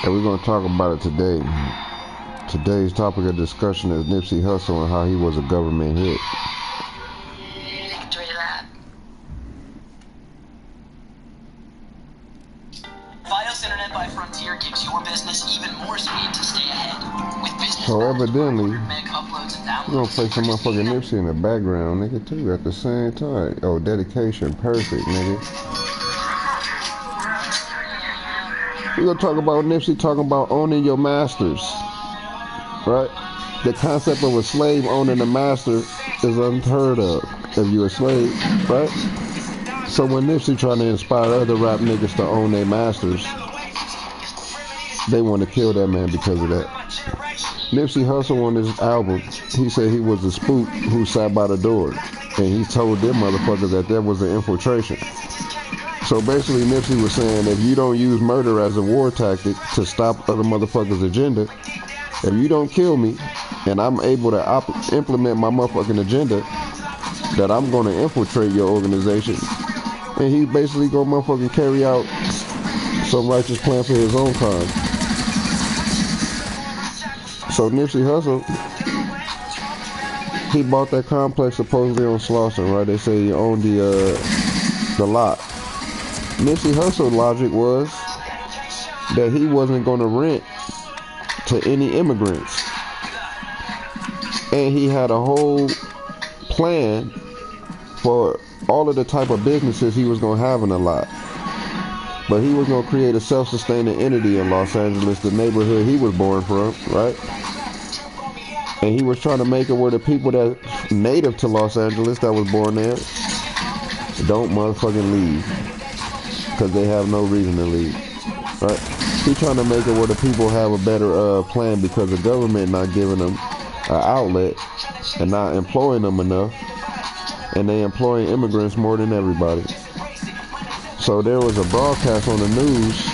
And we're gonna talk about it today. Today's topic of discussion is Nipsey Hussle and how he was a government hit. Enjoy that. Fios Internet by Frontier gives your business even more speed to stay ahead. With business So evidently, meg uploads and downloads. we're gonna play some motherfucking Nipsey in the background, nigga, too, at the same time. Oh, dedication, perfect, nigga. We're gonna talk about Nipsey talking about owning your masters, right? The concept of a slave owning a master is unheard of if you're a slave, right? So when Nipsey trying to inspire other rap niggas to own their masters, they want to kill that man because of that. Nipsey Hussle on his album, he said he was a spook who sat by the door, and he told them motherfuckers that there was an infiltration. So basically Nipsey was saying, if you don't use murder as a war tactic to stop other motherfuckers' agenda, if you don't kill me and I'm able to implement my motherfucking agenda, that I'm going to infiltrate your organization, and he basically going to motherfucking carry out some righteous plan for his own crime. So Nipsey Hussle, he bought that complex supposedly on Slauson, right? They say he owned the lot. Nipsey Hussle logic was that he wasn't going to rent to any immigrants, and he had a whole plan for all of the type of businesses he was going to have in the lot. But he was going to create a self-sustaining entity in Los Angeles, the neighborhood he was born from, right? And he was trying to make it where the people that native to Los Angeles that was born there don't motherfucking leave, because they have no reason to leave, right? He's trying to make it where the people have a better plan, because the government not giving them an outlet and not employing them enough, and they employing immigrants more than everybody. So there was a broadcast on the news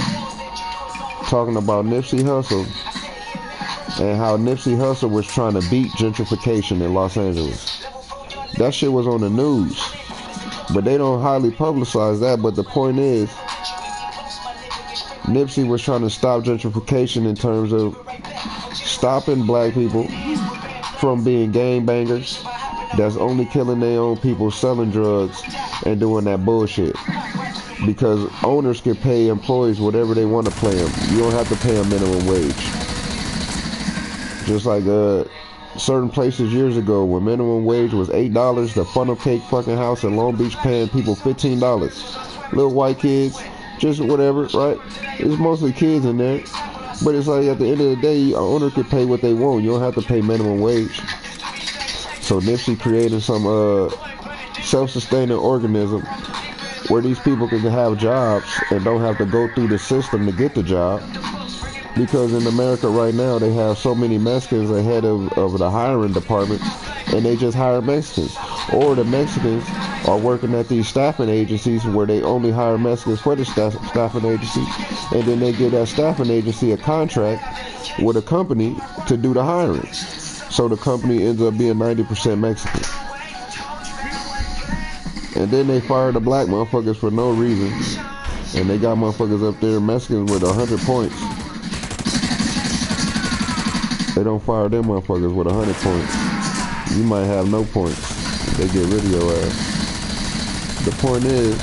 talking about Nipsey Hussle and how Nipsey Hussle was trying to beat gentrification in Los Angeles. That shit was on the news, but they don't highly publicize that. But the point is, Nipsey was trying to stop gentrification in terms of stopping black people from being gangbangers that's only killing their own people, selling drugs, and doing that bullshit. Because owners can pay employees whatever they want to pay them. You don't have to pay a minimum wage. Just like certain places years ago, when minimum wage was $8, the funnel cake fucking house in Long Beach paying people $15. Little white kids, just whatever, right? It's mostly kids in there. But it's like at the end of the day, an owner can pay what they want. You don't have to pay minimum wage. So Nipsey created some self-sustaining organism where these people can have jobs and don't have to go through the system to get the job. Because in America right now, they have so many Mexicans ahead of the hiring department, and they just hire Mexicans. Or the Mexicans are working at these staffing agencies where they only hire Mexicans for the staffing agency, and then they give that staffing agency a contract with a company to do the hiring. So the company ends up being 90% Mexican. And then they fire the black motherfuckers for no reason, and they got motherfuckers up there, Mexicans, with 100 points. They don't fire them motherfuckers with 100 points. You might have no points. They get rid of your ass. The point is,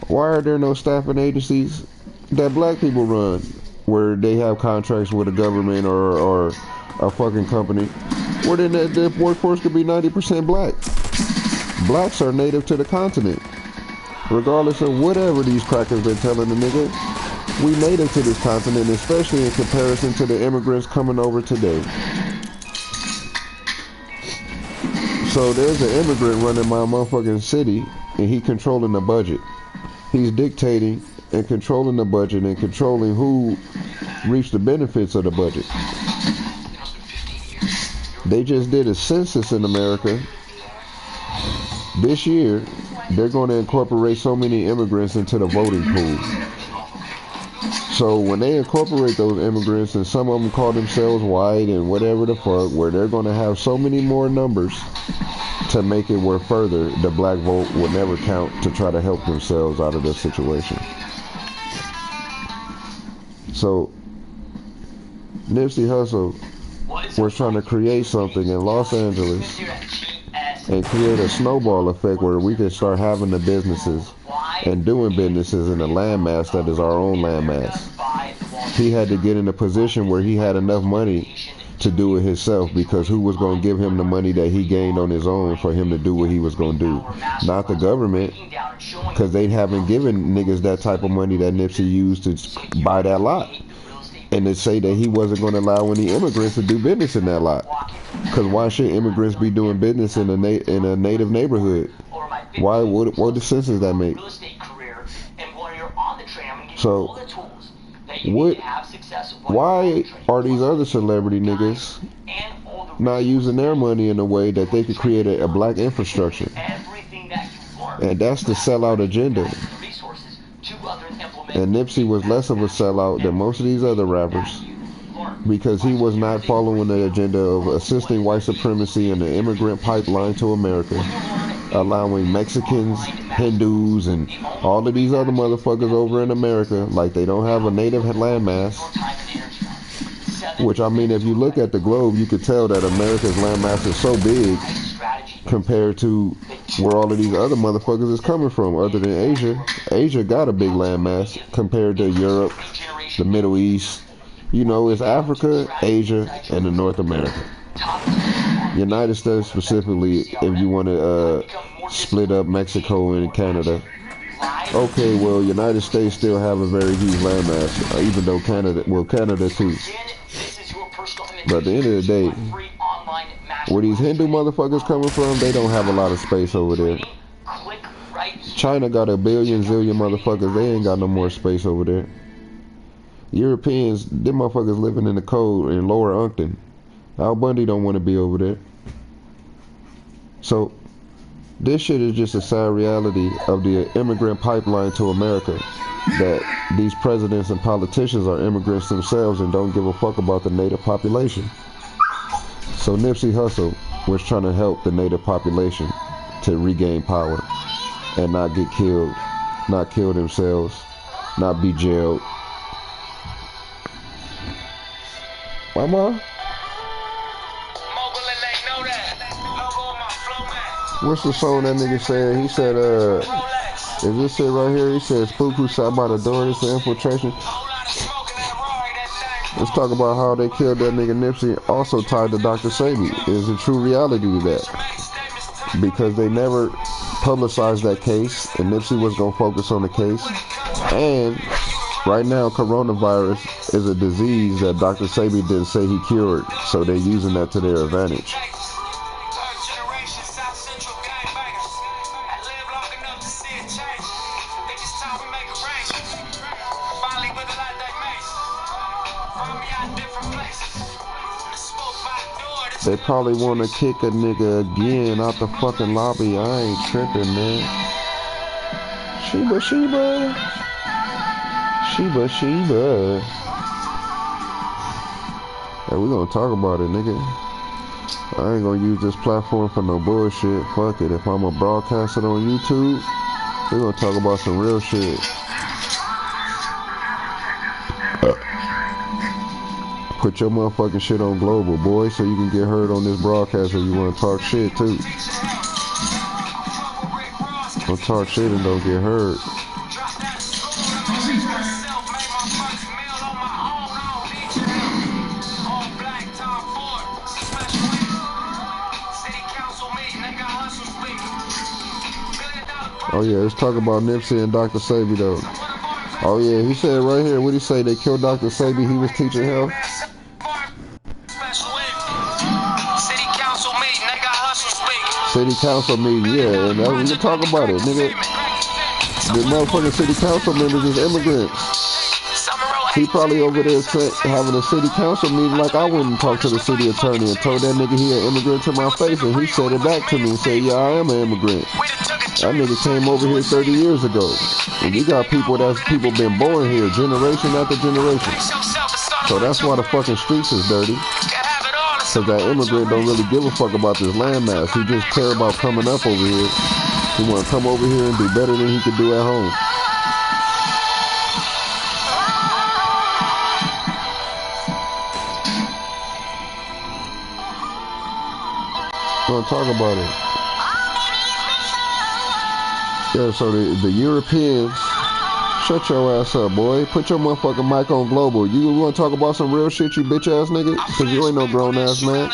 why are there no staffing agencies that black people run, where they have contracts with a government or a fucking company, where then the workforce could be 90% black? Blacks are native to the continent. Regardless of whatever these crackers been telling the nigga, we native to this continent, especially in comparison to the immigrants coming over today. So there's an immigrant running my motherfucking city, and he controlling the budget. He's dictating and controlling the budget and controlling who reaps the benefits of the budget. They just did a census in America. This year, they're going to incorporate so many immigrants into the voting pool. So when they incorporate those immigrants, and some of them call themselves white and whatever the fuck, where they're going to have so many more numbers to make it where further the black vote will never count to try to help themselves out of this situation. So Nipsey Hussle was trying to create something in Los Angeles and create a snowball effect where we could start having the businesses and doing businesses in a landmass that is our own landmass. He had to get in a position where he had enough money to do it himself, because who was going to give him the money that he gained on his own for him to do what he was going to do? Not the government, because they haven't given niggas that type of money that Nipsey used to buy that lot. And to say that he wasn't going to allow any immigrants to do business in that lot. Because why should immigrants be doing business in a native neighborhood? Why? What sense does that make? So, why are these other celebrity niggas not using their money in a way that they could create a black infrastructure? And that's the sellout agenda. And Nipsey was less of a sellout than most of these other rappers, because he was not following the agenda of assisting white supremacy and the immigrant pipeline to America, allowing Mexicans, Hindus, and all of these other motherfuckers over in America, like they don't have a native landmass. Which, I mean, if you look at the globe, you could tell that America's landmass is so big compared to where all of these other motherfuckers is coming from, other than Asia. Asia got a big landmass compared to Europe, the Middle East. You know, it's Africa, Asia, and the North America. United States specifically, if you want to split up Mexico and Canada. Okay, well, United States still have a very huge landmass, even though Canada too. But at the end of the day, where these Hindu motherfuckers coming from, they don't have a lot of space over there. China got a billion zillion motherfuckers, they ain't got no more space over there. Europeans, them motherfuckers living in the cold in Lower Uncton. Al Bundy don't want to be over there. So, this shit is just a sad reality of the immigrant pipeline to America. That these presidents and politicians are immigrants themselves and don't give a fuck about the native population. So Nipsey Hussle was trying to help the native population to regain power and not get killed, not kill themselves, not be jailed. Mama? What's the song that nigga said? He said, is this it right here? He said, spook who sat by the door, this is infiltration. Let's talk about how they killed that nigga Nipsey, also tied to Dr. Sebi. Is a true reality to that. Because they never publicized that case, and Nipsey was going to focus on the case. And right now, coronavirus is a disease that Dr. Sebi didn't say he cured, so they're using that to their advantage. They probably want to kick a nigga again out the fucking lobby. I ain't tripping, man. Sheba. Hey, we gonna talk about it, nigga. I ain't gonna use this platform for no bullshit. Fuck it. If I'm a broadcast it on YouTube, we gonna talk about some real shit. Put your motherfucking shit on global, boy, so you can get heard on this broadcast if you want to talk shit, too. Don't talk shit and don't get heard. Oh, yeah, let's talk about Nipsey and Dr. Sebi, though. Oh, yeah, he said right here, what'd he say? They killed Dr. Sebi, he was teaching health? City council meeting, yeah, and we can talk about it, nigga. The motherfucking city council members is immigrants. He probably over there having a city council meeting like I went and talked to the city attorney and told that nigga he an immigrant to my face, and he said it back to me and said, yeah, I am an immigrant. That nigga came over here 30 years ago. And you got people been born here generation after generation. So that's why the fucking streets is dirty. Cause that immigrant don't really give a fuck about this landmass. He just care about coming up over here. He wanna come over here and do better than he could do at home. Gonna talk about it. Yeah, so the Europeans, shut your ass up, boy. Put your motherfucking mic on global. You wanna talk about some real shit, you bitch ass nigga? Cause you ain't no grown ass man.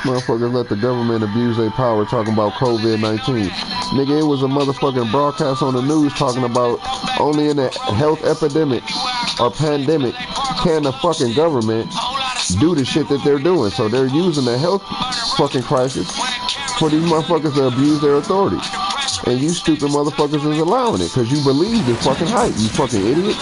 Motherfuckers let the government abuse their power talking about COVID-19. Nigga, it was a motherfucking broadcast on the news talking about only in a health epidemic or pandemic can the fucking government do the shit that they're doing. So they're using the health fucking crisis for these motherfuckers to abuse their authority. And you stupid motherfuckers is allowing it because you believe this fucking hype, you fucking idiots.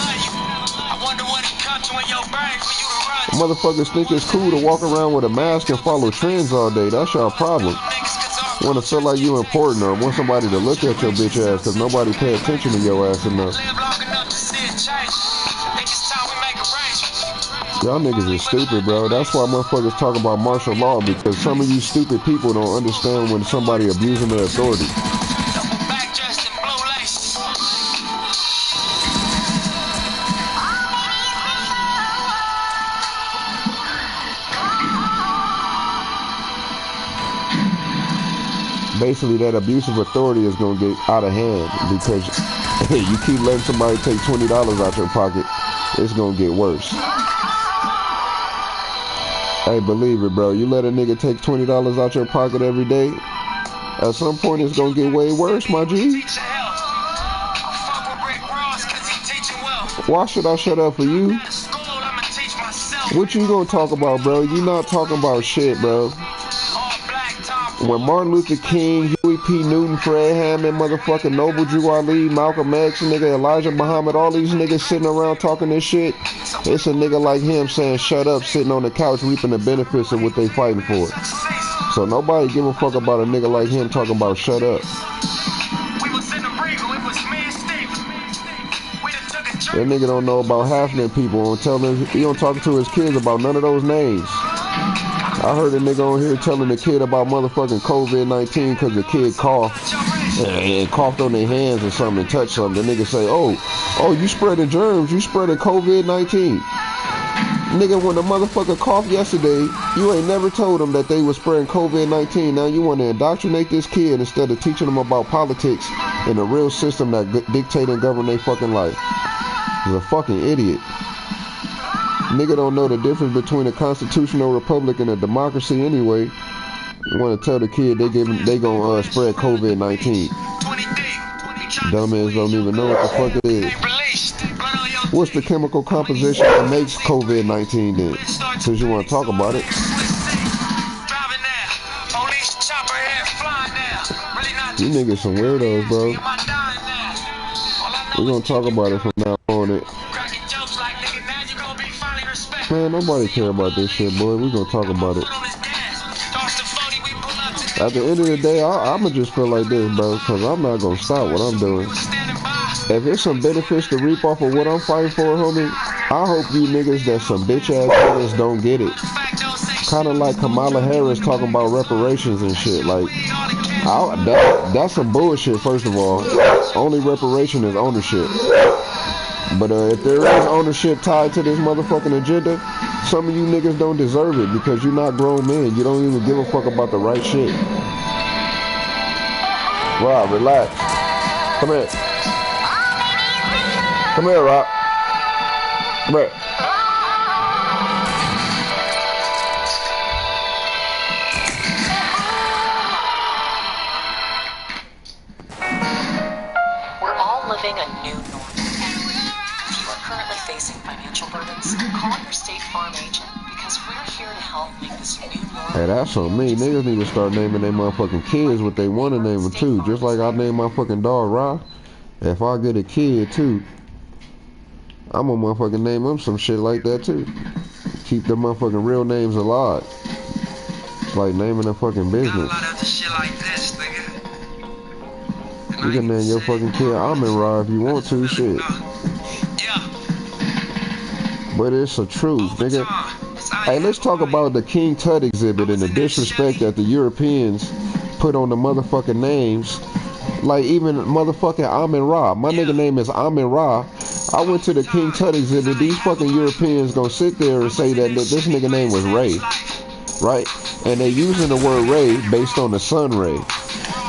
Motherfuckers think it's cool to walk around with a mask and follow trends all day. That's your problem. Want to feel like you important or want somebody to look at your bitch ass because nobody pay attention to your ass enough. Y'all niggas is stupid, bro. That's why motherfuckers talk about martial law, because some of you stupid people don't understand when somebody abusing their authority. Basically, that abusive authority is going to get out of hand because you keep letting somebody take $20 out your pocket, it's going to get worse. Hey, believe it, bro. You let a nigga take $20 out your pocket every day, at some point it's going to get way worse, my G. Why should I shut up for you? What you going to talk about, bro? You not talking about shit, bro. When Martin Luther King, Huey P. Newton, Fred Hammond, motherfucking Noble Drew Ali, Malcolm X, nigga, Elijah Muhammad, all these niggas sitting around talking this shit, it's a nigga like him saying shut up, sitting on the couch reaping the benefits of what they fighting for. So nobody give a fuck about a nigga like him talking about shut up. That nigga don't know about half of them people. He don't talk to his kids about none of those names. I heard a nigga on here telling the kid about motherfucking COVID-19 because the kid coughed and coughed on their hands or something and touched something. The nigga say, oh, you spreading germs, you spreading COVID-19. Nigga, when the motherfucker coughed yesterday, you ain't never told him that they was spreading COVID-19. Now you want to indoctrinate this kid instead of teaching him about politics and the real system that dictate and govern their fucking life. He's a fucking idiot. Nigga don't know the difference between a constitutional republic and a democracy anyway. You want to tell the kid they gonna spread COVID-19. Dumbass don't even know what the fuck it is. What's the chemical composition that makes COVID-19 then? Since you want to talk about it. You niggas some weirdos, bro. We're gonna talk about it from now on. Man, nobody care about this shit, boy. We gonna talk about it. At the end of the day, I'ma just feel like this, bro, because I'm not gonna stop what I'm doing. If there's some benefits to reap off of what I'm fighting for, homie, I hope you niggas that some bitch ass niggas don't get it. Kind of like Kamala Harris talking about reparations and shit. Like, that's some bullshit, first of all. Only reparation is ownership. But if there is ownership tied to this motherfucking agenda, some of you niggas don't deserve it because you're not grown men. You don't even give a fuck about the right shit. Rob, relax. Come here. Come here, Rob. Come here. We're all living a new normal. Currently facing financial burdens, call your State Farm agent because we're here to help make this new normal. Hey, that's on me. Niggas need to start naming their motherfucking kids what they want to name them too. Just like I name my fucking dog Ra. If I get a kid too, I'm gonna motherfucking name them some shit like that too. Keep the motherfucking real names alive. It's like naming a fucking business. You can name your fucking kid Amin Ra if you want to, shit. But it's the truth, nigga. Hey, let's talk about the King Tut exhibit and the disrespect that the Europeans put on the motherfucking names. Like even motherfucking Amin Ra. My nigga name is Amin Ra. I went to the King Tut exhibit. These fucking Europeans gonna sit there and say that this nigga name was Ray, right? And they using the word Ray based on the sun ray,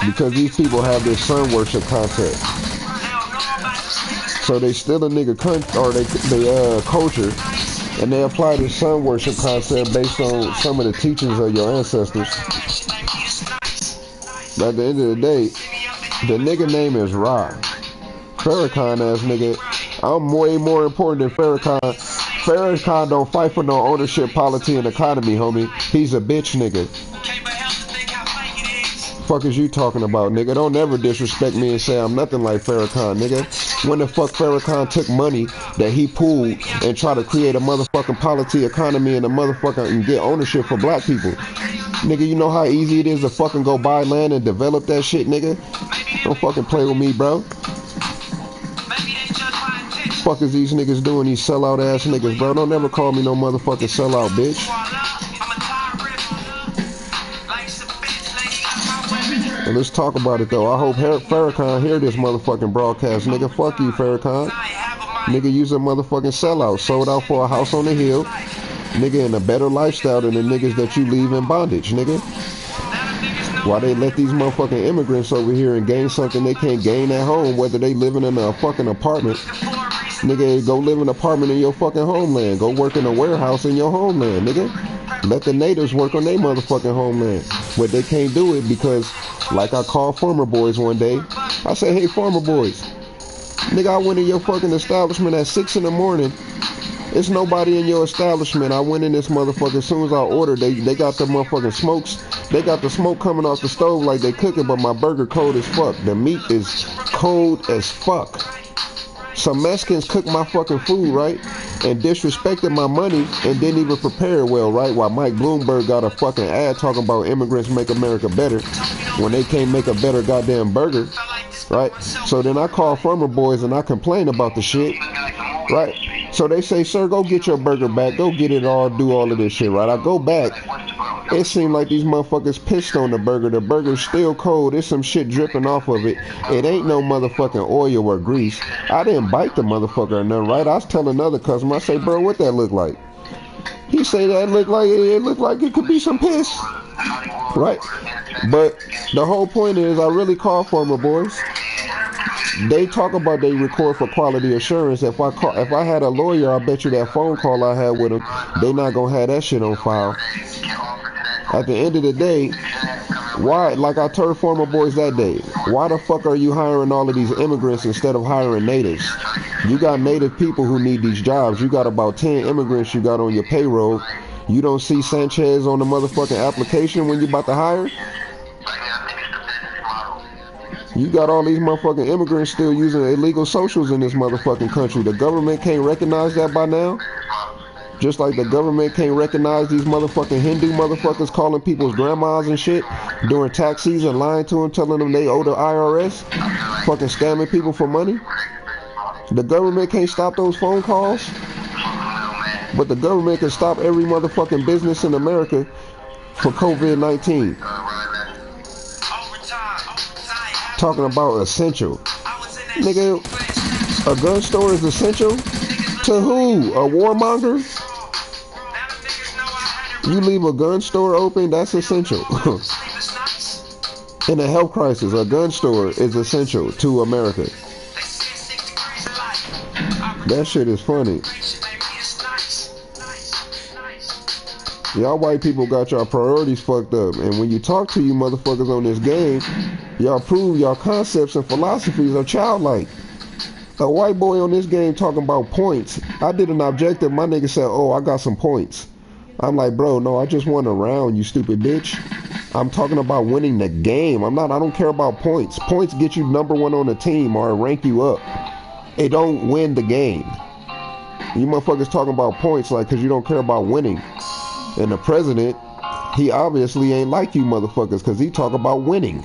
because these people have this sun worship concept. So they steal a nigga culture, and they apply this sun worship concept based on some of the teachings of your ancestors. But at the end of the day, the nigga name is Ra. Farrakhan ass nigga. I'm way more important than Farrakhan. Farrakhan don't fight for no ownership, polity, and economy, homie. He's a bitch nigga. Fuck is you talking about, nigga? Don't ever disrespect me and say I'm nothing like Farrakhan, nigga. When the fuck Farrakhan took money that he pulled and tried to create a motherfucking polity, economy, and a motherfucking and get ownership for black people? Nigga, you know how easy it is to fucking go buy land and develop that shit, nigga? Don't fucking play with me, bro. Fuck is these niggas doing, these sellout ass niggas, bro? Don't ever call me no motherfucking sellout, bitch. And let's talk about it though. I hope Farrakhan hear this motherfucking broadcast, nigga. Fuck you, Farrakhan. Nigga, use a motherfucking sellout. Sold out for a house on the hill. Nigga, in a better lifestyle than the niggas that you leave in bondage, nigga. Why they let these motherfucking immigrants over here and gain something they can't gain at home, whether they living in a fucking apartment. Nigga, go live in an apartment in your fucking homeland. Go work in a warehouse in your homeland, nigga. Let the natives work on their motherfucking homeland. But they can't do it because, like I called farmer boys one day, I said, hey, farmer boys, nigga, I went in your fucking establishment at 6 in the morning. It's nobody in your establishment. I went in this motherfucker as soon as I ordered. They got the motherfucking smokes. They got the smoke coming off the stove like they cooking, but my burger cold as fuck. The meat is cold as fuck. Some Mexicans cooked my fucking food, right? And disrespected my money and didn't even prepare it well, right? While Mike Bloomberg got a fucking ad talking about immigrants make America better when they can't make a better goddamn burger, right? So then I call farmer boys and I complain about the shit, right? So they say, sir, go get your burger back. Go get it all, do all of this shit, right? I go back. It seemed like these motherfuckers pissed on the burger. The burger's still cold. There's some shit dripping off of it. It ain't no motherfucking oil or grease. I didn't bite the motherfucker or nothing, right? I was telling another customer, I say, bro, what that look like? He say that looked like it could be some piss, right? But the whole point is, I really call farmer boys. They talk about they record for quality assurance. If I had a lawyer, I bet you that phone call I had with them, they not gonna have that shit on file. At the end of the day, why, like I told former boys that day, why the fuck are you hiring all of these immigrants instead of hiring natives? You got native people who need these jobs. You got about 10 immigrants you got on your payroll. You don't see Sanchez on the motherfucking application when you about to hire? You got all these motherfucking immigrants still using illegal socials in this motherfucking country. The government can't recognize that by now? Just like the government can't recognize these motherfucking Hindu motherfuckers calling people's grandmas and shit during tax season, lying to them, telling them they owe the IRS, fucking scamming people for money. The government can't stop those phone calls, but the government can stop every motherfucking business in America for COVID-19. Talking about essential. Nigga, a gun store is essential? To who? A warmonger? You leave a gun store open, that's essential. In a health crisis, a gun store is essential to America. That shit is funny. Y'all white people got y'all priorities fucked up. And when you talk to you motherfuckers on this game, y'all prove y'all concepts and philosophies are childlike. A white boy on this game talking about points. I did an objective. My nigga said, oh, I got some points. I'm like, bro, no, I just won a round, you stupid bitch. I'm talking about winning the game. I don't care about points. Points get you number one on the team or rank you up. It don't win the game. You motherfuckers talking about points like because you don't care about winning. And the president, he obviously ain't like you motherfuckers because he talk about winning.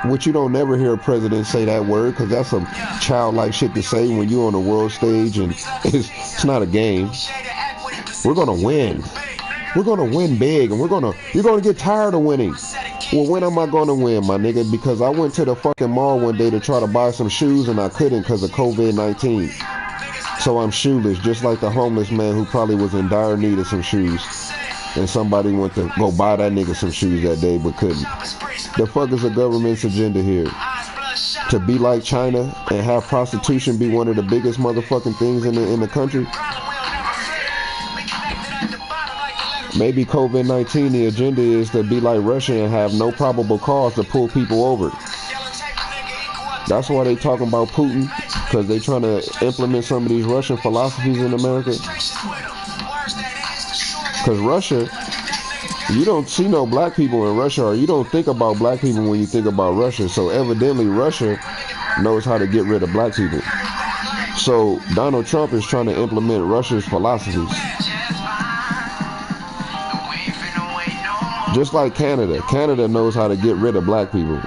Which you don't never hear a president say that word because that's some childlike shit to say when you on the world stage and it's not a game. We're gonna win. We're gonna win big and you're gonna get tired of winning. Well, when am I gonna win, my nigga? Because I went to the fucking mall one day to try to buy some shoes and I couldn't because of COVID-19. So I'm shoeless, just like the homeless man who probably was in dire need of some shoes. And somebody went to go buy that nigga some shoes that day but couldn't. The fuck is the government's agenda here? To be like China and have prostitution be one of the biggest motherfucking things in the country? Maybe COVID-19, the agenda is to be like Russia and have no probable cause to pull people over. That's why they talking about Putin, because they trying to implement some of these Russian philosophies in America. Because Russia, you don't see no black people in Russia, or you don't think about black people when you think about Russia. So evidently Russia knows how to get rid of black people. So Donald Trump is trying to implement Russia's philosophies. Just like Canada. Canada knows how to get rid of black people.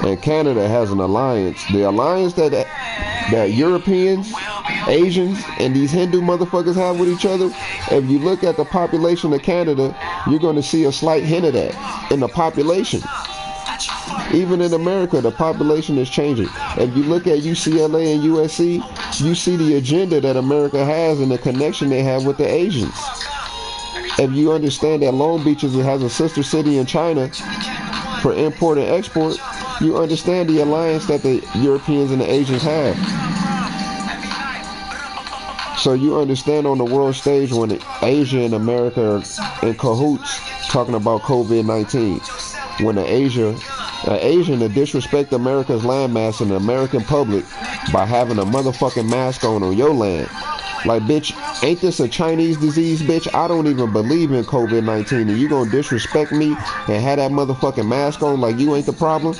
And Canada has an alliance. The alliance that Europeans, Asians, and these Hindu motherfuckers have with each other, if you look at the population of Canada, you're going to see a slight hint of that in the population. Even in America, the population is changing. If you look at UCLA and USC, you see the agenda that America has and the connection they have with the Asians. If you understand that Long Beach has a sister city in China for import and export, you understand the alliance that the Europeans and the Asians have. So you understand on the world stage when Asia and America are in cahoots talking about COVID-19. When the Asian to disrespect America's landmass and the American public by having a motherfucking mask on your land. Like, bitch, ain't this a Chinese disease, bitch? I don't even believe in COVID-19, and you gonna disrespect me and have that motherfucking mask on like you ain't the problem?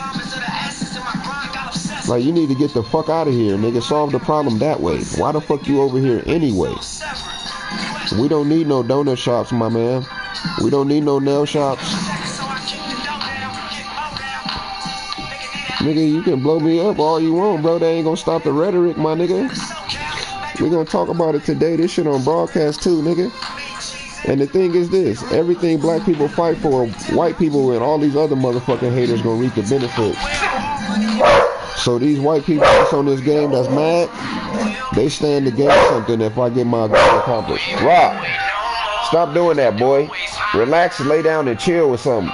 Like, you need to get the fuck out of here, nigga. Solve the problem that way. Why the fuck you over here anyway? We don't need no donut shops, my man. We don't need no nail shops. Nigga, you can blow me up all you want, bro. They ain't gonna stop the rhetoric, my nigga. We're gonna talk about it today. This shit on broadcast too, nigga. And the thing is this, everything black people fight for, white people and all these other motherfucking haters gonna reap the benefits. So these white people that's on this game that's mad, they stand to gain something if I get my goal accomplished. Rock, stop doing that, boy. Relax, lay down and chill with something.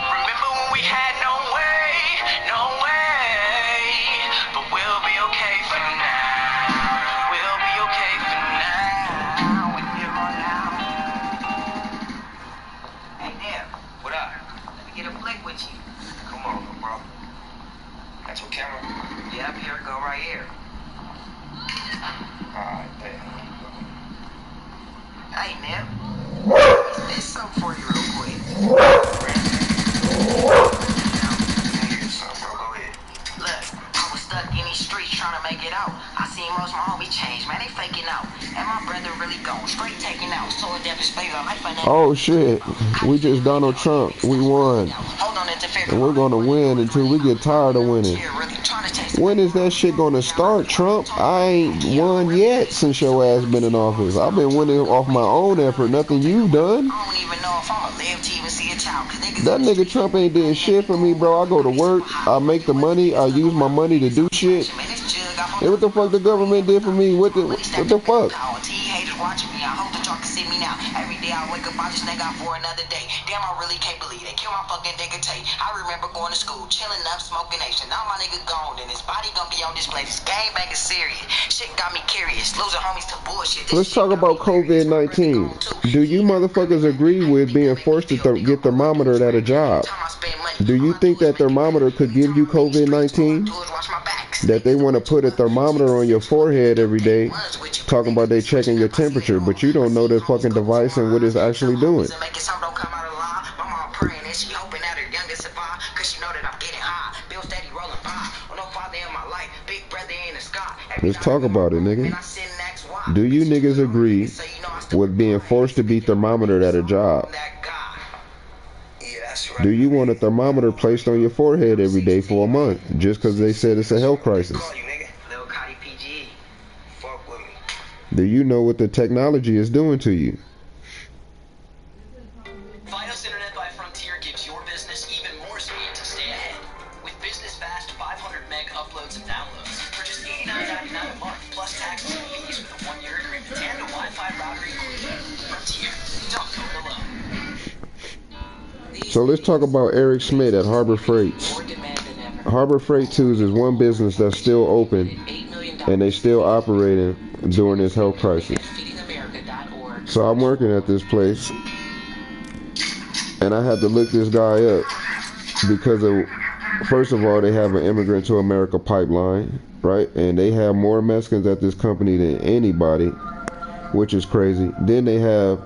Oh shit, we just Donald Trump, we won. And we're gonna win until we get tired of winning. When is that shit gonna start, Trump? I ain't won yet since your ass been in office. I've been winning off my own effort, nothing you've done. That nigga Trump ain't doing shit for me, bro. I go to work, I make the money, I use my money to do shit. And what the fuck the government did for me? What the fuck? I wake up, I just thank God for another day. Damn, I really can't believe they killed my fucking nigga Tay. I remember going to school, chilling up, smoking nation. Now my nigga gone, and his body gonna be on display. This game bang is serious. Shit got me curious. Losing homies to bullshit. Let's talk about COVID-19. Do you motherfuckers agree with being forced to get thermometered at a job? Do you think that thermometer could give you COVID-19? That they want to put a thermometer on your forehead every day, talking about they checking your temperature, but you don't know the fucking device and what it's actually doing. Let's talk about it, nigga. Do you niggas agree with being forced to be thermometered at a job? Do you want a thermometer placed on your forehead every day for a month just because they said it's a health crisis? Do you know what the technology is doing to you? Fios Internet by Frontier gives your business even more speed to stay ahead. With business fast 500 meg uploads and downloads for just $89.99 a month plus taxes and fees with a 1-year agreement. So let's talk about Eric Schmidt at Harbor Freights. Harbor Freight Tools is one business that's still open and they still operating during this health crisis. So I'm working at this place and I had to look this guy up because of, first of all, they have an Immigrant to America pipeline, right? And they have more Mexicans at this company than anybody, which is crazy. Then they have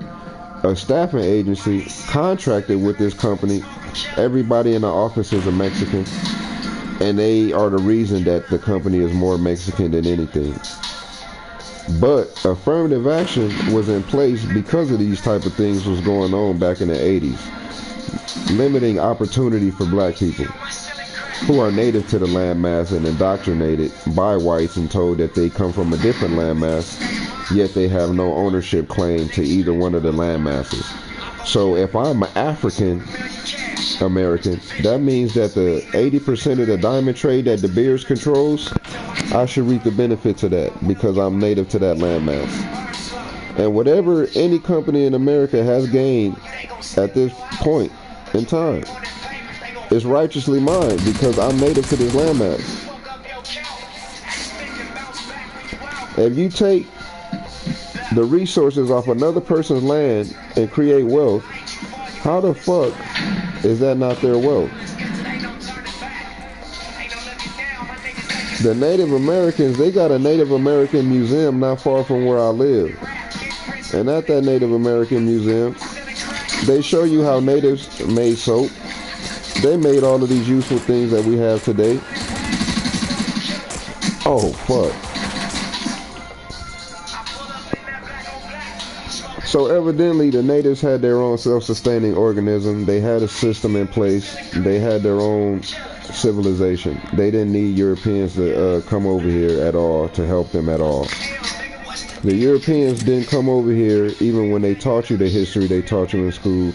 a staffing agency contracted with this company. Everybody in the office is a Mexican, and they are the reason that the company is more Mexican than anything. But affirmative action was in place because of these type of things was going on back in the 80s, limiting opportunity for black people who are native to the landmass and indoctrinated by whites and told that they come from a different landmass, yet they have no ownership claim to either one of the landmasses. So if I'm an African American, that means that the 80% of the diamond trade that De Beers controls, I should reap the benefits of that because I'm native to that landmass. And whatever any company in America has gained at this point in time is righteously mine because I'm native to this landmass. If you take the resources off another person's land and create wealth, how the fuck is that not their wealth? The Native Americans, they got a Native American museum not far from where I live. And at that Native American museum, they show you how natives made soap. They made all of these useful things that we have today. Oh, fuck. So evidently the natives had their own self-sustaining organism. They had a system in place. They had their own civilization. They didn't need Europeans to come over here at all to help them at all. The Europeans didn't come over here even when they taught you the history they taught you in school.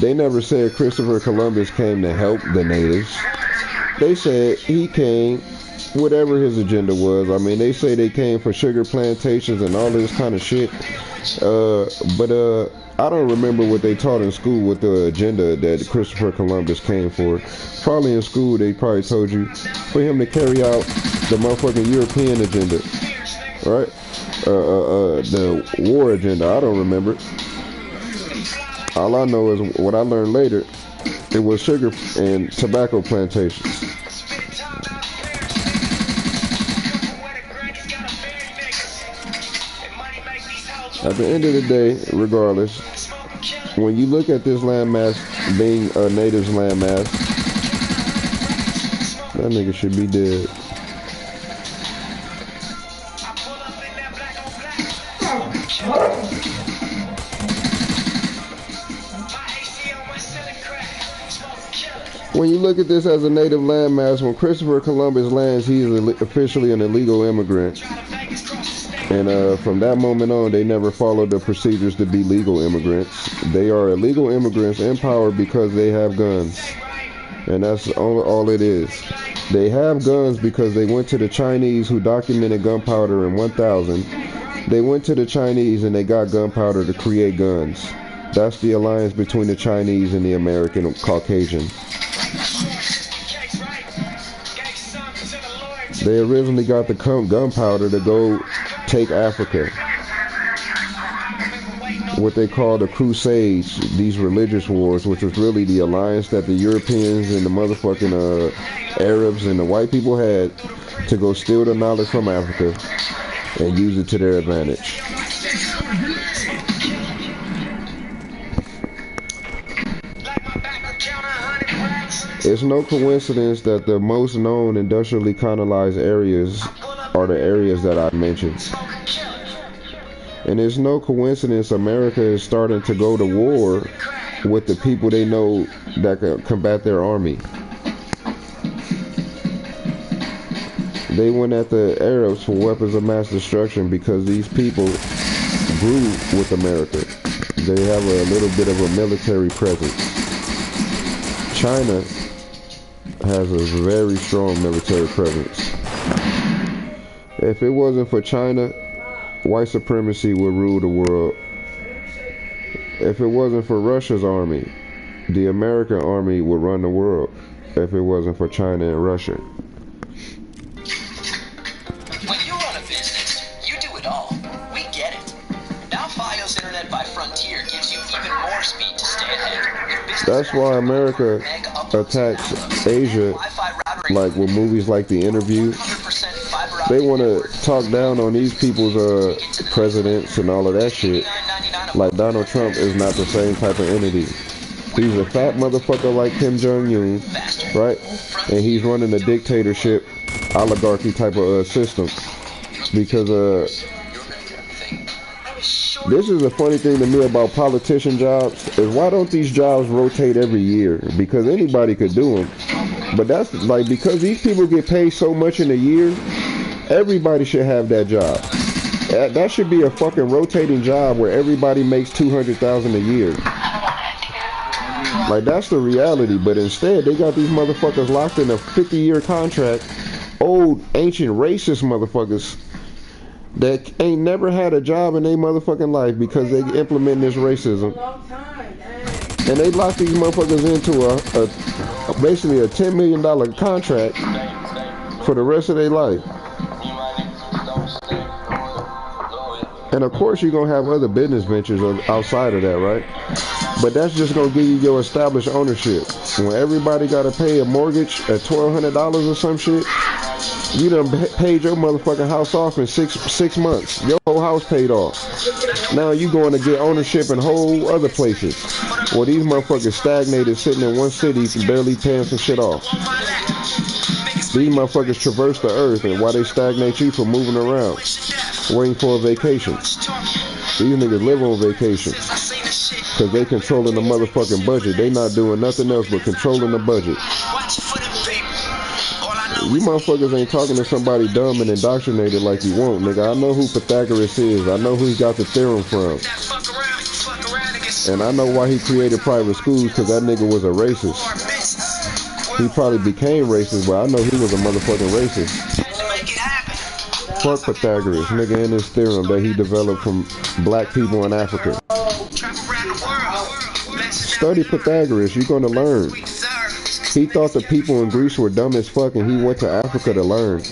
They never said Christopher Columbus came to help the natives. They said he came, whatever his agenda was. I mean, they say they came for sugar plantations and all this kind of shit. But I don't remember what they taught in school with the agenda that Christopher Columbus came for. Probably in school they probably told you for him to carry out the motherfucking European agenda, right? The war agenda. I don't remember. All I know is what I learned later. It was sugar and tobacco plantations. At the end of the day, regardless, when you look at this landmass being a native's landmass, that nigga should be dead. When you look at this as a native landmass, when Christopher Columbus lands, he is officially an illegal immigrant. And from that moment on, they never followed the procedures to be legal immigrants. They are illegal immigrants in power because they have guns. And that's all it is. They have guns because they went to the Chinese who documented gunpowder in 1000. They went to the Chinese and they got gunpowder to create guns. That's the alliance between the Chinese and the American Caucasian. They originally got the gunpowder to go take Africa. What they call the Crusades, these religious wars, which was really the alliance that the Europeans and the motherfucking Arabs and the white people had to go steal the knowledge from Africa and use it to their advantage. It's no coincidence that the most known industrially colonized areas are the areas that I mentioned. And it's no coincidence America is starting to go to war with the people they know that can combat their army. They went at the Arabs for weapons of mass destruction because these people grew with America. They have a little bit of a military presence. China has a very strong military presence. If it wasn't for China, white supremacy would rule the world. If it wasn't for Russia's army, the American army would run the world if it wasn't for China and Russia. When you run a business, you do it all. We get it. Now Fios Internet by Frontier gives you even more speed to stay ahead. That's why America attacks Asia, like with movies like The Interview. They want to talk down on these people's presidents and all of that shit. Like Donald Trump is not the same type of entity. He's a fat motherfucker like Kim Jong-un, right? And he's running a dictatorship, oligarchy type of system. Because this is a funny thing to me about politician jobs, is why don't these jobs rotate every year? Because anybody could do them. But that's like, because these people get paid so much in a year, everybody should have that job. That should be a fucking rotating job where everybody makes $200,000 a year. Like, that's the reality. But instead, they got these motherfuckers locked in a 50-year contract. Old, ancient, racist motherfuckers that ain't never had a job in their motherfucking life because they implement this racism. And they lock these motherfuckers into a basically a $10 million contract for the rest of their life. And of course you're going to have other business ventures outside of that, right? But that's just going to give you your established ownership. When everybody got to pay a mortgage at $1,200 or some shit, you done paid your motherfucking house off in six months. Your whole house paid off. Now you going to get ownership in whole other places. Well, these motherfuckers stagnated sitting in one city barely paying some shit off. These motherfuckers traverse the earth, and why they stagnate you from moving around, waiting for a vacation. These niggas live on vacation because they controlling the motherfucking budget. They not doing nothing else but controlling the budget. You motherfuckers ain't talking to somebody dumb and indoctrinated like you want, nigga. I know who Pythagoras is. I know who he got the theorem from. And I know why he created private schools, because that nigga was a racist. He probably became racist, but I know he was a motherfucking racist. Fuck Pythagoras, nigga, and his theorem that he developed from black people in Africa. Study Pythagoras, you're gonna learn. He thought the people in Greece were dumb as fuck, and he went to Africa to learn.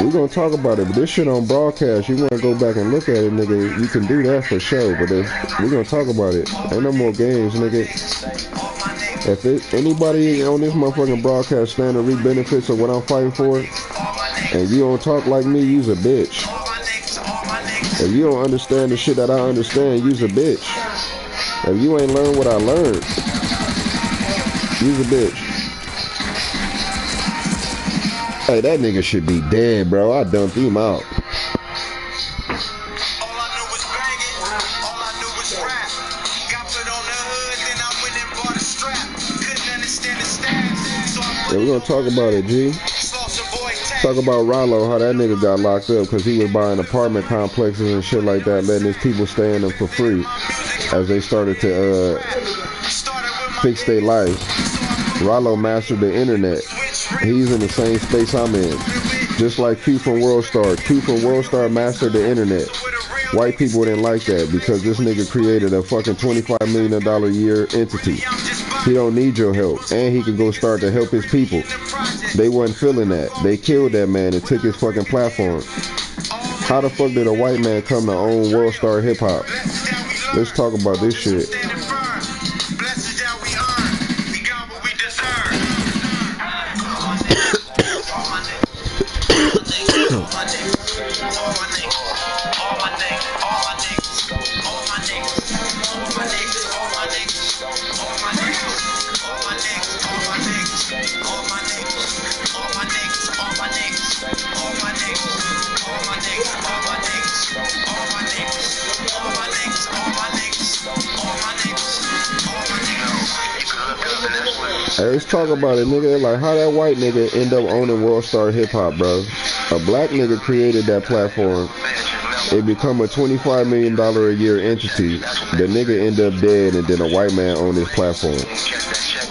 We're gonna talk about it, but this shit on broadcast, you wanna go back and look at it, nigga, you can do that for sure, but we're gonna talk about it. Ain't no more games, nigga. If anybody on this motherfucking broadcast stand to reap benefits of what I'm fighting for, and you don't talk like me, you's a bitch. If you don't understand the shit that I understand, you's a bitch. If you ain't learned what I learned, you's a bitch. Hey, that nigga should be dead, bro. I dumped him out. Yeah, we're gonna talk about it, G. Talk about Rollo, how that nigga got locked up because he was buying apartment complexes and shit like that, letting his people stay in them for free as they started to fix their life. Rollo mastered the internet. He's in the same space I'm in. Just like Q from World Star. Q from World Star mastered the internet. White people didn't like that because this nigga created a fucking $25 million a year entity. He don't need your help. And he can go start to help his people. They wasn't feeling that. They killed that man and took his fucking platform. How the fuck did a white man come to own World Star Hip Hop? Let's talk about this shit. Hey, let's talk about it, nigga. Like, how that white nigga end up owning World Star Hip Hop, bro? A black nigga created that platform. It become a $25 million a year entity. The nigga end up dead, and then a white man own his platform.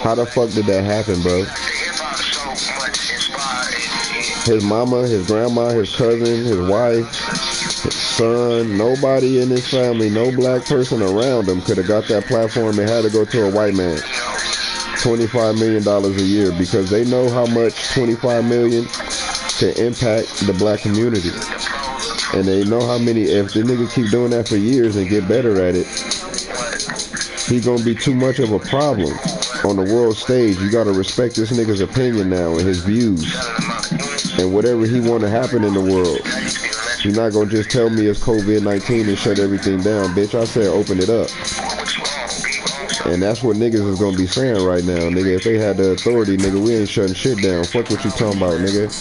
How the fuck did that happen, bro? His mama, his grandma, his cousin, his wife, son, nobody in his family, no black person around him could have got that platform. They had to go to a white man. $25 million a year, because they know how much $25 million can impact the black community. And they know how many, if the nigga keep doing that for years and get better at it, he gonna be too much of a problem on the world stage. You gotta respect this nigga's opinion now and his views and whatever he want to happen in the world. You're not gonna just tell me it's COVID-19 and shut everything down, bitch. I said open it up. And that's what niggas is gonna be saying right now, nigga. If they had the authority, nigga, we ain't shutting shit down. Fuck what you talking about, nigga.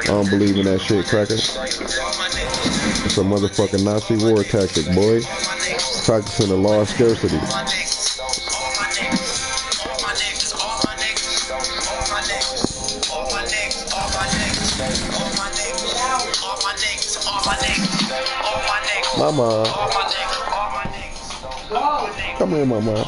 I don't believe in that shit, cracker. It's a motherfucking Nazi war tactic, boy. Practicing the law of scarcity. Mama. Come here, mama.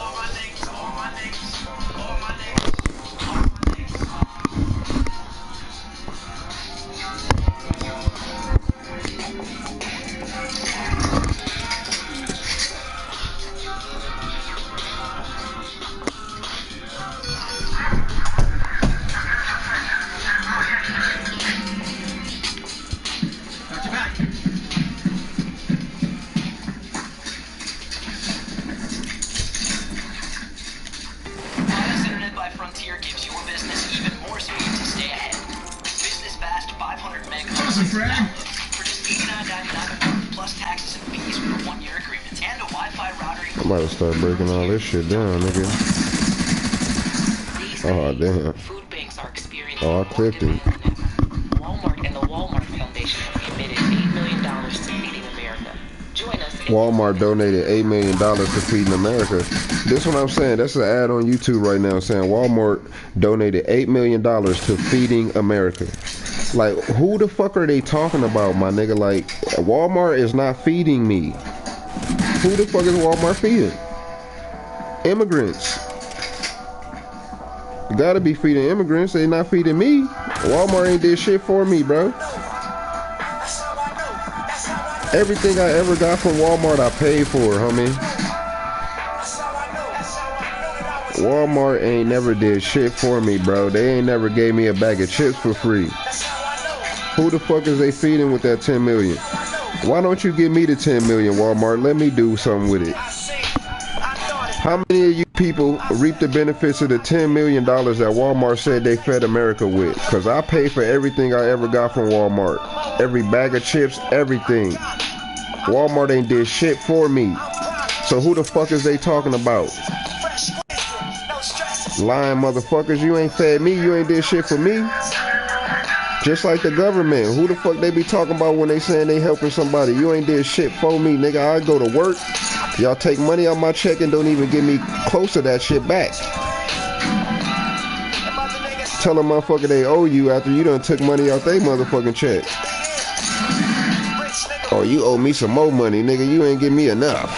I might have started breaking all this shit down, nigga. Oh, damn. Oh, I clipped it. Walmart and the Walmart Foundation have committed $8 million to feeding America. Join us. Walmart donated $8 million to feeding America. This what I'm saying. That's an ad on YouTube right now saying Walmart donated $8 million to feeding America. Like, who the fuck are they talking about, my nigga? Like, Walmart is not feeding me. Who the fuck is Walmart feeding? Immigrants. You gotta be feeding immigrants. They not feeding me. Walmart ain't did shit for me, bro. Everything I ever got from Walmart, I paid for, homie. Walmart ain't never did shit for me, bro. They ain't never gave me a bag of chips for free. Who the fuck is they feeding with that 10 million? Why don't you give me the 10 million, Walmart? Let me do something with it. How many of you people reap the benefits of the $10 million that Walmart said they fed America with? Because I pay for everything I ever got from Walmart. Every bag of chips, everything. Walmart ain't did shit for me. So who the fuck is they talking about? Lying motherfuckers, you ain't fed me, you ain't did shit for me. Just like the government. Who the fuck they be talking about when they saying they helping somebody? You ain't did shit for me, nigga. I go to work. Y'all take money out my check and don't even give me close to that shit back. Tell a motherfucker they owe you after you done took money out they motherfucking check. Oh, you owe me some more money, nigga. You ain't give me enough.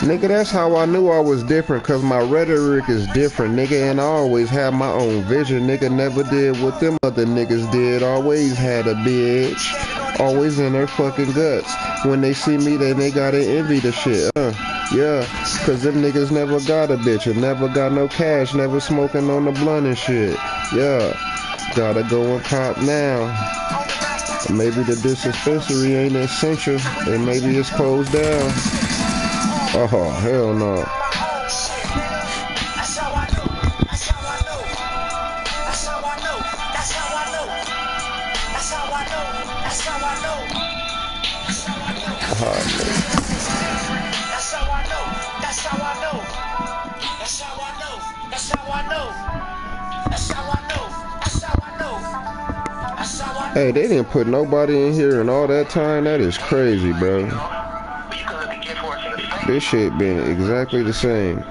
Nigga, that's how I knew I was different, cause my rhetoric is different, nigga, and I always had my own vision, nigga. Never did what them other niggas did. Always had a bitch, always in their fucking guts. When they see me, then they gotta envy the shit, yeah, cause them niggas never got a bitch and never got no cash, never smoking on the blunt and shit, yeah. Gotta go and cop now. Maybe the dispensary ain't essential, and maybe it's closed down. Oh, hell no. That's how I know. That's how I know. That's how I know. That's how I know. That's how I know. Hey, they didn't put nobody in here in all that time. That is crazy, bro. This shit been exactly the same.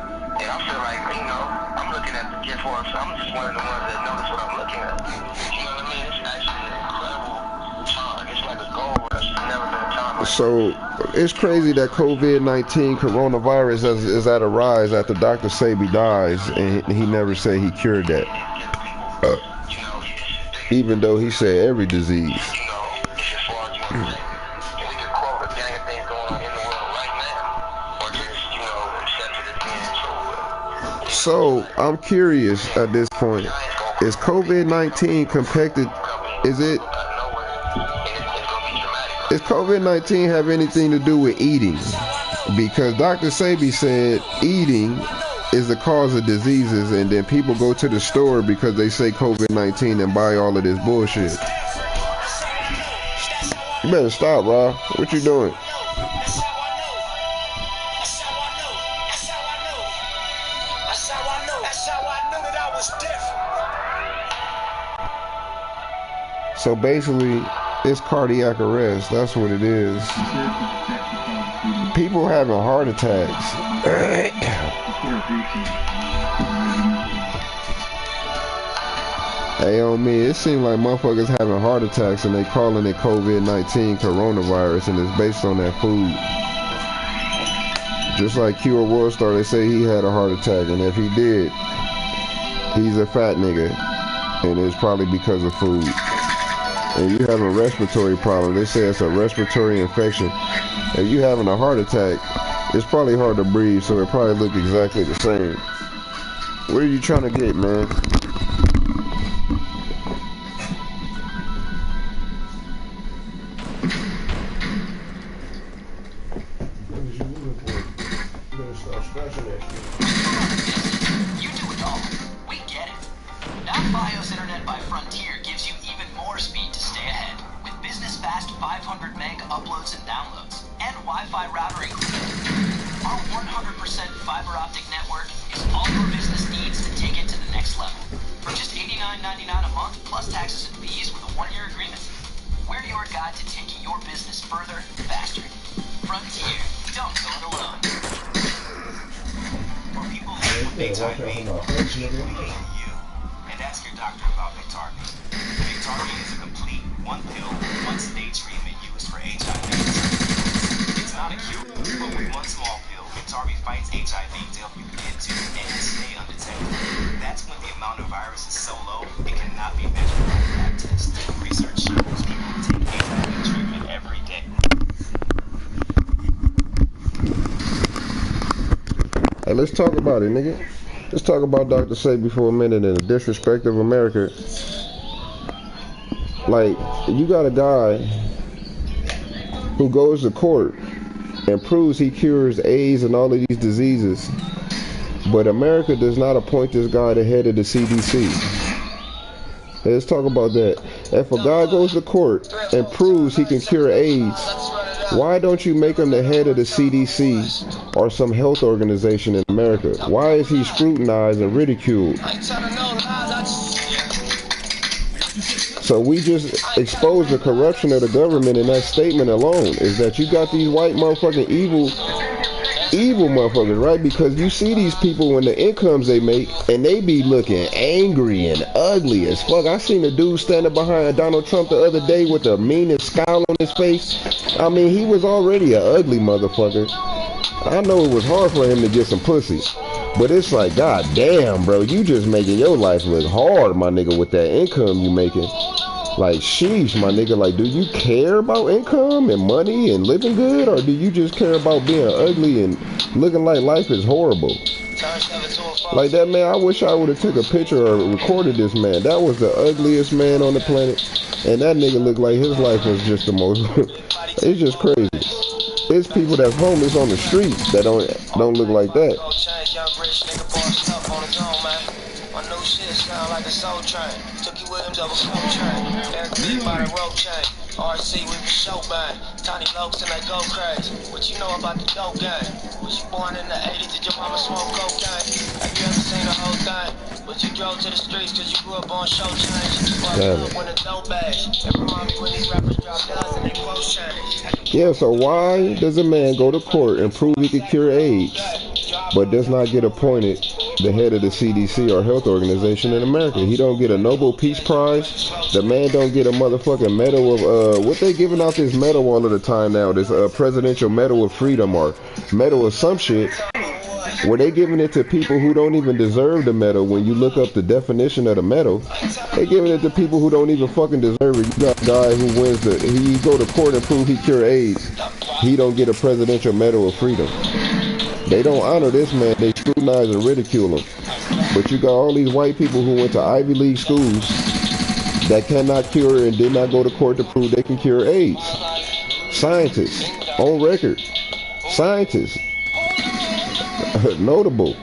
So it's crazy that COVID-19 coronavirus is at a rise after Dr. Sebi dies, and he never said he cured that. Even though he said every disease. So I'm curious at this point, is COVID-19 compacted? Does COVID-19 have anything to do with eating? Because Dr. Sebi said eating is the cause of diseases, and then people go to the store because they say COVID-19 and buy all of this bullshit. You better stop, Rob. What you doing? So basically, it's cardiac arrest. That's what it is. People having heart attacks. Hey, on me, it seems like motherfuckers having heart attacks and they calling it COVID-19 coronavirus, and it's based on that food. Just like Q World Star, they say he had a heart attack, and if he did, he's a fat nigga, and it's probably because of food. And you have a respiratory problem, they say it's a respiratory infection. If you having a heart attack, it's probably hard to breathe, so it probably look exactly the same. What are you trying to get, man? You do it all. We get it. Now Fios Internet by Frontier gives you even more speed to stay ahead. With business fast 500 meg uploads and downloads, and Wi-Fi router included. Our 100% fiber optic network is all your business needs to take it to the next level. For just $89.99 a month, plus taxes and fees with a 1-year agreement. We're your guide to taking your business further, faster. Frontier, don't go it alone. For people living with HIV, we came to you and ask your doctor about Biktarvy. Biktarvy is a complete one-pill, one-stage treatment used for HIV. It's not a cure, but with one small pill, Biktarvy fights HIV to help you get to and stay undetected. That's when the amount of virus is so low, it cannot be measured by a lab test. Research shows people take HIV treatment every day. Hey, let's talk about it, nigga. Let's talk about Dr. Sebi for a minute and the disrespect of America. Like, you got a guy who goes to court and proves he cures AIDS and all of these diseases, but America does not appoint this guy the head of the CDC. Hey, let's talk about that. If a guy goes to court and proves he can cure AIDS, why don't you make him the head of the CDC or some health organization in America? Why is he scrutinized and ridiculed? So we just exposed the corruption of the government in that statement alone. Is that you got these white motherfucking evil motherfuckers, right? Because you see these people when the incomes they make, and they be looking angry and ugly as fuck. I seen a dude standing behind Donald Trump the other day with the meanest scowl on his face. I mean, he was already an ugly motherfucker. I know it was hard for him to get some pussy, but it's like, god damn, bro, you just making your life look hard, my nigga, with that income you making. Like, sheesh, my nigga, like, do you care about income and money and living good, or do you just care about being ugly and looking like life is horrible? Like, that man, I wish I would have took a picture or recorded this man. That was the ugliest man on the planet, and that nigga looked like his life was just the most, it's just crazy. It's people that's homeless on the streets that don't look like that. My new shit sound like a soul train. Took you with him, double coat train. Eric B by the rope chain. RC, we for show bang. Tiny Lokes and they go crazy. What you know about the dope game? Was you born in the 80s? Did your mama smoke cocaine? Have you ever seen the whole thing? But you drove to the streets cause you grew up on show change. Well, when the dope age. It remind me when these rappers drop dollars and they clothes change. Yeah, so why does a man go to court and prove he could cure AIDS, but does not get appointed the head of the CDC or health organization in America? He don't get a Nobel Peace Prize. The man don't get a motherfucking medal of, what they giving out this medal all of the time now, this presidential medal of freedom or medal of some shit, where they giving it to people who don't even deserve the medal. When you look up the definition of the medal, they giving it to people who don't even fucking deserve it. You got a guy who wins he go to court and prove he cure AIDS. He don't get a presidential medal of freedom. They don't honor this man. They scrutinize and ridicule him. But you got all these white people who went to Ivy League schools that cannot cure and did not go to court to prove they can cure AIDS. Scientists on record. Scientists. Notable.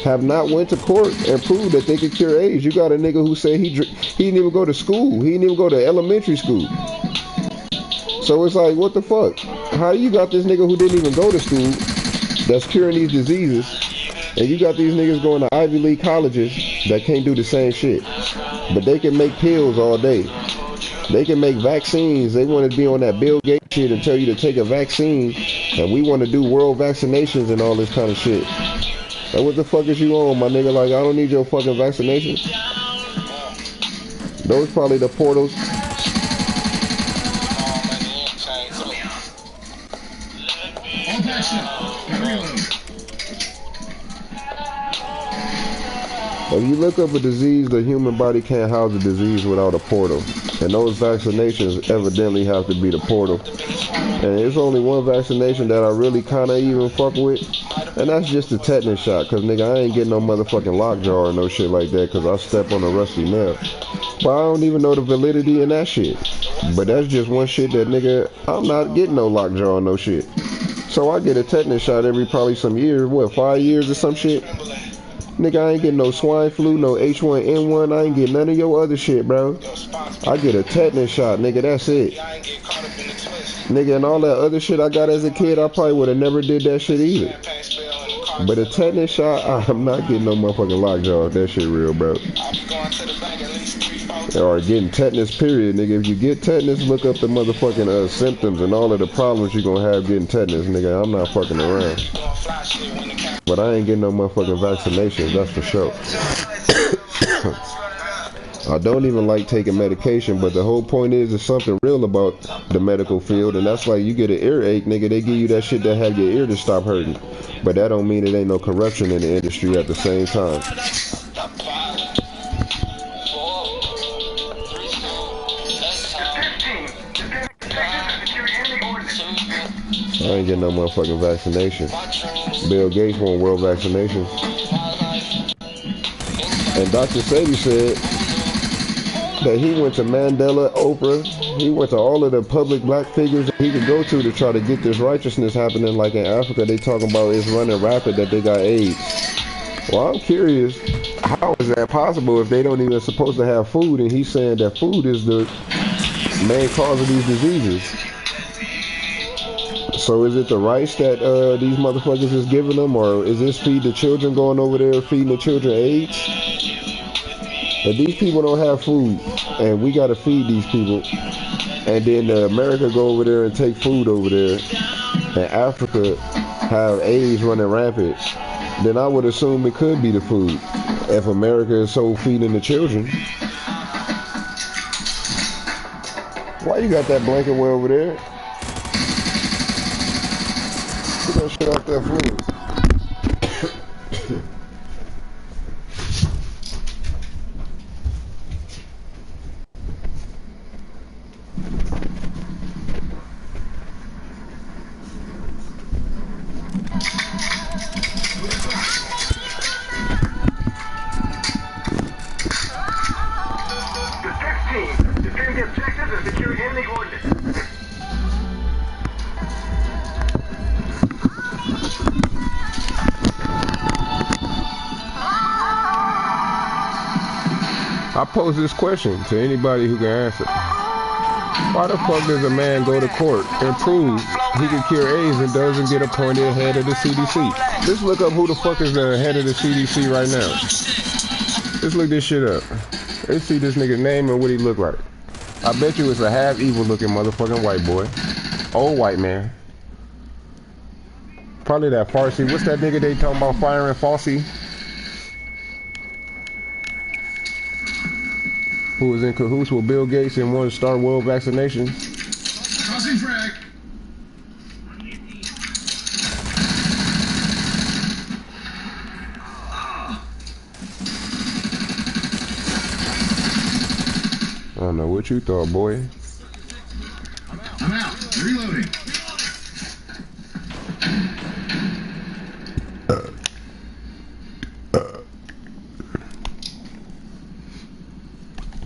Have not went to court and proved that they could cure AIDS. You got a nigga who said he didn't even go to school. He didn't even go to elementary school. So it's like, what the fuck? How you got this nigga who didn't even go to school that's curing these diseases, and you got these niggas going to Ivy League colleges that can't do the same shit, but they can make pills all day. They can make vaccines. They want to be on that Bill Gates shit and tell you to take a vaccine, and we want to do world vaccinations and all this kind of shit. And what the fuck is you on, my nigga? Like, I don't need your fucking vaccinations. Those probably the portals. If you look up a disease, the human body can't house a disease without a portal. And those vaccinations evidently have to be the portal. And there's only one vaccination that I really kind of even fuck with, and that's just the tetanus shot. Cause nigga, I ain't getting no motherfucking lockjaw or no shit like that, cause I step on a rusty nail. But I don't even know the validity in that shit. But that's just one shit that nigga, I'm not getting no lockjaw or no shit. So I get a tetanus shot every probably some years, what, 5 years or some shit? Nigga, I ain't getting no swine flu, no H1N1, I ain't getting none of your other shit, bro. I get a tetanus shot, nigga, that's it. Nigga, and all that other shit I got as a kid, I probably would have never did that shit either. But a tetanus shot, I'm not getting no motherfucking lockjaw. That shit real, bro. Or getting tetanus, period, nigga. If you get tetanus, look up the motherfucking symptoms and all of the problems you're gonna have getting tetanus, nigga. I'm not fucking around. But I ain't getting no motherfucking vaccinations, that's for sure. I don't even like taking medication, but the whole point is there's something real about the medical field, and that's like you get an earache, nigga, they give you that shit that have your ear to stop hurting. But that don't mean it ain't no corruption in the industry at the same time. I ain't getting no motherfucking vaccination. Bill Gates won world vaccinations. And Dr. Sadie said that he went to Mandela, Oprah, he went to all of the public black figures that he could go to try to get this righteousness happening. Like in Africa, they talking about it's running rapid that they got AIDS. Well, I'm curious, how is that possible if they don't even supposed to have food? And he's saying that food is the main cause of these diseases. So is it the rice that these motherfuckers is giving them, or is this feed the children going over there feeding the children AIDS? If these people don't have food, and we got to feed these people, and then America go over there and take food over there, and Africa have AIDS running rampant, then I would assume it could be the food, if America is so feeding the children. Why you got that blanket way over there? Get that shit off that floor. I pose this question to anybody who can answer. Why the fuck does a man go to court and prove he can cure AIDS and doesn't get appointed head of the CDC? Let's look up who the fuck is the head of the CDC right now. Let's look this shit up. Let's see this nigga's name and what he look like. I bet you it's a half evil looking motherfucking white boy. Old white man. Probably that Farsi. What's that nigga they talking about firing Farsi? Who was in cahoots with Bill Gates and wanted to start world vaccination? Crossing track. I don't know what you thought, boy. I'm out. Reloading.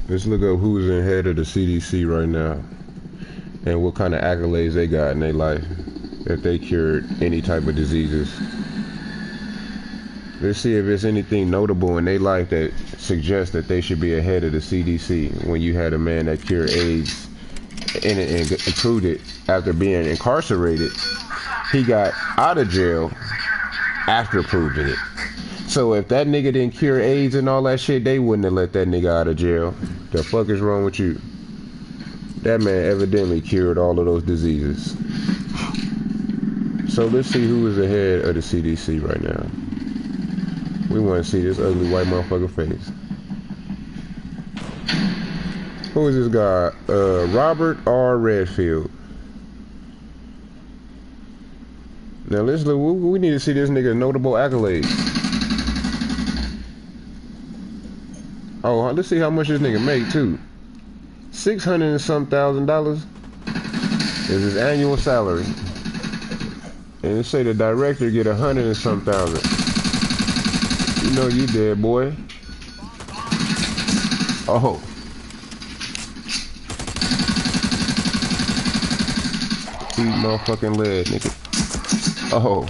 Let's look up who's in head of the CDC right now and what kind of accolades they got in their life, if they cured any type of diseases. Let's see if there's anything notable in their life that suggests that they should be ahead of the CDC when you had a man that cured AIDS and proved it after being incarcerated. He got out of jail after proving it. So if that nigga didn't cure AIDS and all that shit, they wouldn't have let that nigga out of jail. The fuck is wrong with you? That man evidently cured all of those diseases. So let's see who is ahead of the CDC right now. We want to see this ugly white motherfucker face. Who is this guy? Robert R. Redfield. Now let's look. We need to see this nigga notable accolades. Oh, let's see how much this nigga make too. $600 and some thousand is his annual salary. And it say the director get 100 and some thousand. You know you dead, boy. Oh. Eat motherfucking lead, nigga. Oh.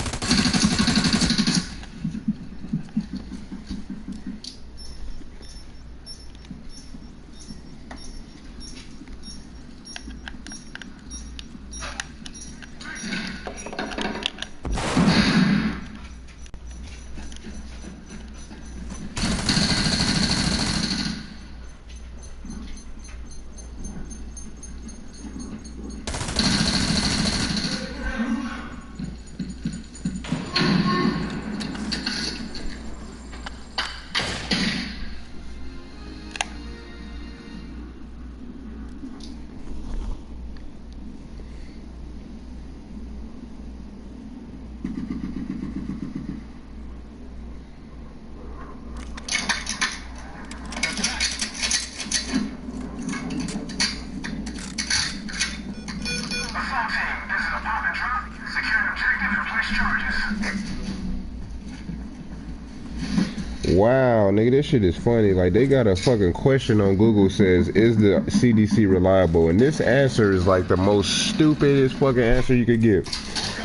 Wow, nigga, this shit is funny. Like, they got a fucking question on Google says, is the CDC reliable? And this answer is like the most stupidest fucking answer you could give.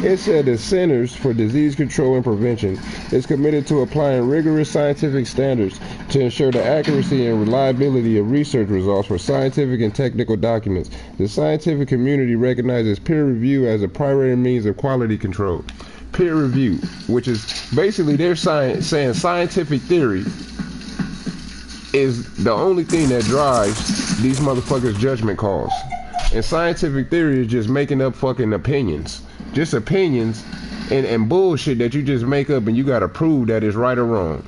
It said the Centers for Disease Control and Prevention is committed to applying rigorous scientific standards to ensure the accuracy and reliability of research results for scientific and technical documents. The scientific community recognizes peer review as a primary means of quality control. Peer review, which is basically they're saying scientific theory is the only thing that drives these motherfuckers' judgment calls. And scientific theory is just making up fucking opinions. Just opinions and bullshit that you just make up and you gotta prove that it's right or wrong.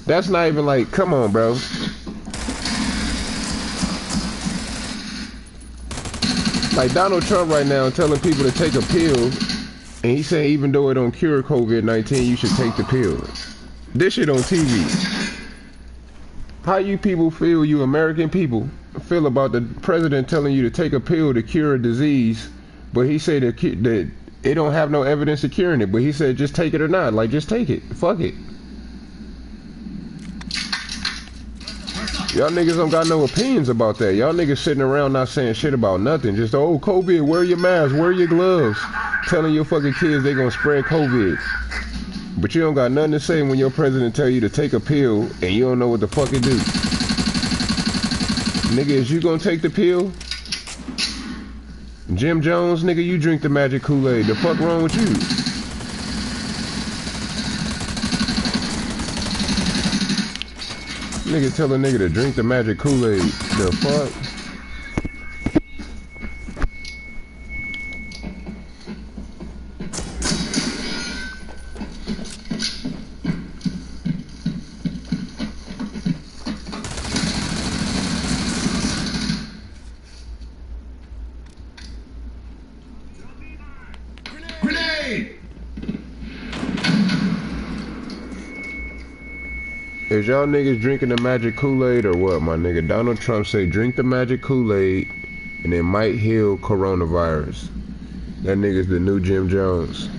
That's not even like, come on, bro. Like Donald Trump right now telling people to take a pill. And he said even though it don't cure COVID-19, you should take the pill. This shit on TV. How you people feel, you American people, feel about the president telling you to take a pill to cure a disease, but he said that it don't have no evidence of curing it, but he said just take it or not. Like, just take it. Fuck it. Y'all niggas don't got no opinions about that. Y'all niggas sitting around not saying shit about nothing. Just, oh, COVID, wear your mask, wear your gloves. Telling your fucking kids they gonna spread COVID. But you don't got nothing to say when your president tell you to take a pill and you don't know what the fuck it do. Nigga, is you gonna take the pill? Jim Jones, nigga, you drink the magic Kool-Aid. The fuck wrong with you? Nigga tell a nigga to drink the magic Kool-Aid. The fuck? Is y'all niggas drinking the magic Kool-Aid or what, my nigga? Donald Trump say drink the magic Kool-Aid and it might heal coronavirus. That nigga's the new Jim Jones.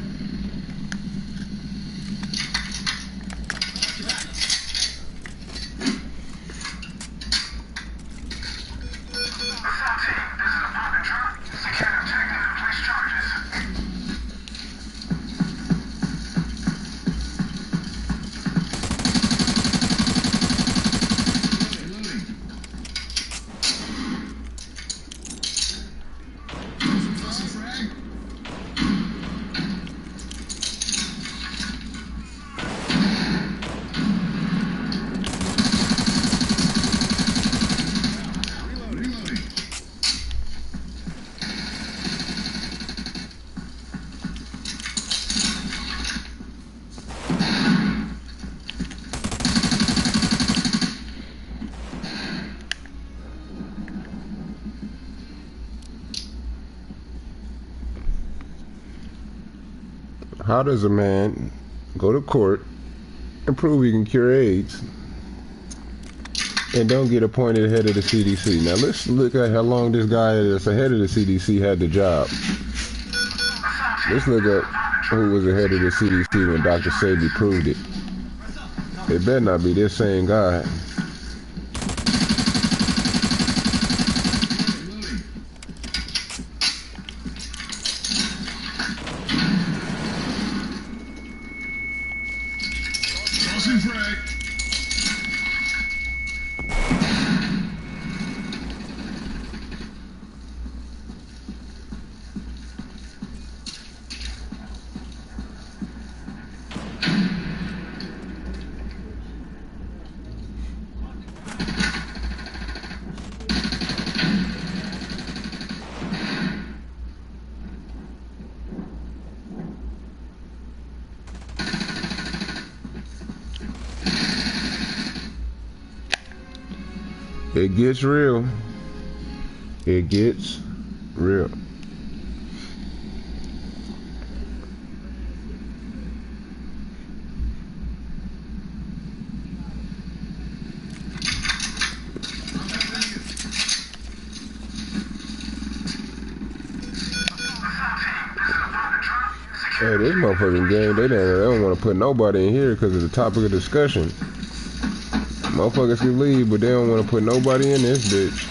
How does a man go to court and prove he can cure AIDS and don't get appointed head of the CDC? Now let's look at how long this guy that's the head of the CDC had the job. Let's look at who was the head of the CDC when Dr. Sebi proved it. It better not be this same guy. It gets real. It gets real. Hey, this motherfucking game, they don't want to put nobody in here because of the topic of discussion. Motherfuckers can leave, but they don't want to put nobody in this bitch.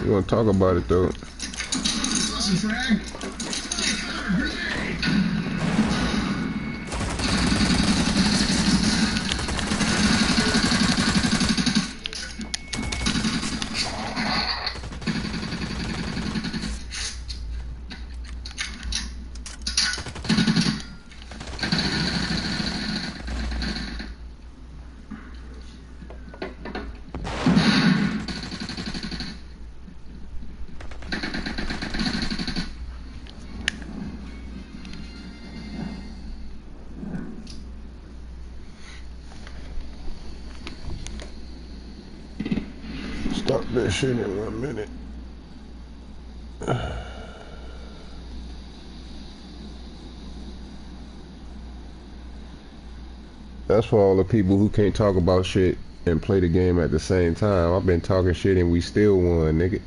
We want to talk about it though. Stop that shit in 1 minute. That's for all the people who can't talk about shit and play the game at the same time. I've been talking shit and we still won, nigga.